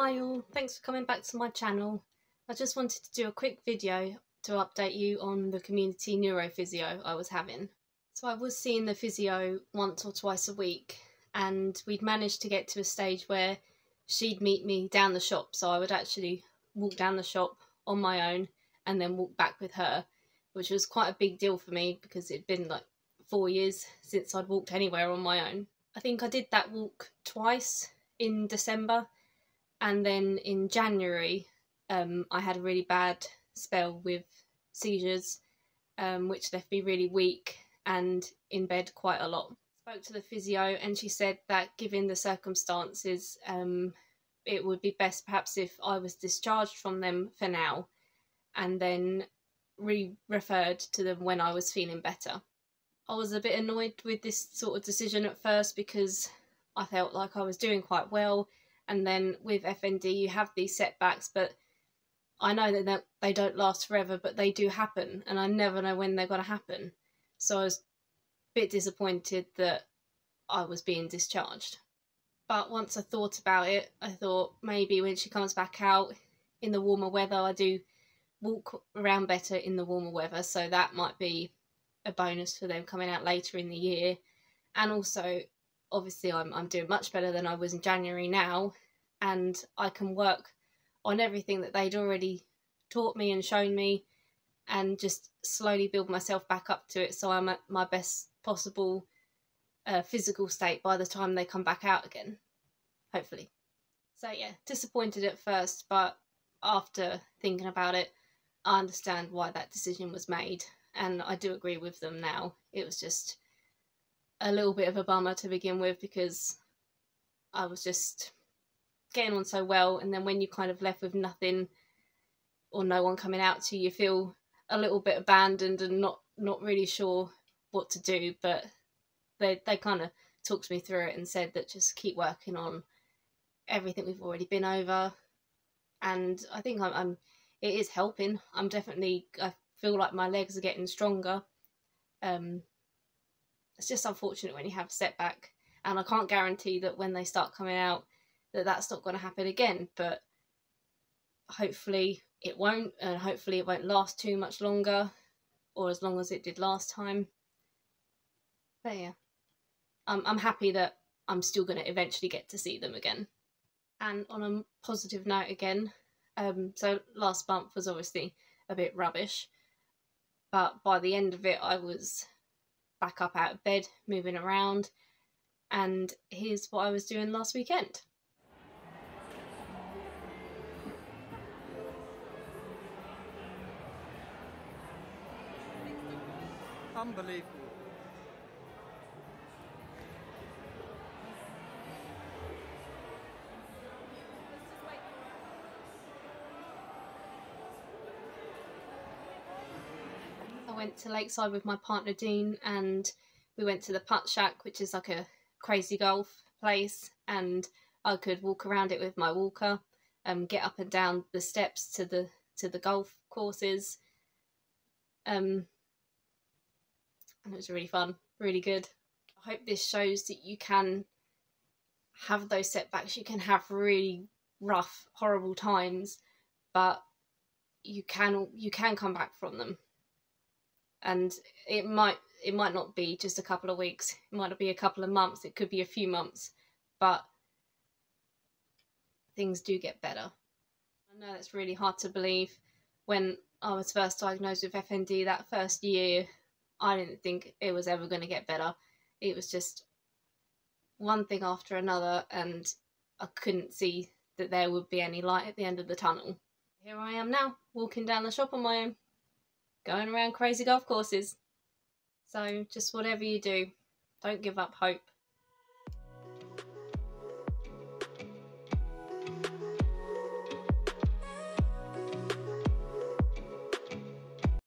Hi all, thanks for coming back to my channel. I just wanted to do a quick video to update you on the community neuro physio I was having. So I was seeing the physio once or twice a week, and we'd managed to get to a stage where she'd meet me down the shop, so I would actually walk down the shop on my own and then walk back with her, which was quite a big deal for me because it'd been like 4 years since I'd walked anywhere on my own. I think I did that walk twice in December. And then in January, I had a really bad spell with seizures, which left me really weak and in bed quite a lot. Spoke to the physio and she said that given the circumstances, it would be best perhaps if I was discharged from them for now and then referred to them when I was feeling better. I was a bit annoyed with this sort of decision at first because I felt like I was doing quite well. And then with FND, you have these setbacks, but I know that they don't last forever, but they do happen, and I never know when they're going to happen. So I was a bit disappointed that I was being discharged. But once I thought about it, I thought maybe when she comes back out in the warmer weather, I do walk around better in the warmer weather, so that might be a bonus for them coming out later in the year. And also, obviously I'm doing much better than I was in January now, and I can work on everything that they'd already taught me and shown me and just slowly build myself back up to it so I'm at my best possible physical state by the time they come back out again, hopefully. So yeah, disappointed at first, but after thinking about it, I understand why that decision was made, and I do agree with them now. It was just a little bit of a bummer to begin with because I was just getting on so well, and then when you're kind of left with nothing or no one coming out to you, you feel a little bit abandoned and not really sure what to do. But they kind of talked me through it and said that just keep working on everything we've already been over, and I think it is helping. I feel like my legs are getting stronger. It's just unfortunate when you have a setback, and I can't guarantee that when they start coming out that's not going to happen again, but hopefully it won't, and hopefully it won't last too much longer, or as long as it did last time. But yeah, I'm happy that I'm still going to eventually get to see them again. And on a positive note again, so last month was obviously a bit rubbish, but by the end of it I was back up out of bed, moving around, and here's what I was doing last weekend. Unbelievable. I went to Lakeside with my partner Dean, and we went to the Putt Shack, which is like a crazy golf place, and I could walk around it with my walker, get up and down the steps to the golf courses, and it was really fun, really good. I hope this shows that you can have those setbacks, you can have really rough, horrible times, but you can come back from them. And it might not be just a couple of weeks, it might not be a couple of months, it could be a few months, but things do get better. I know that's really hard to believe. When I was first diagnosed with FND that first year, I didn't think it was ever going to get better. It was just one thing after another, and I couldn't see that there would be any light at the end of the tunnel. Here I am now, walking down the shop on my own, going around crazy golf courses. So just whatever you do, don't give up hope.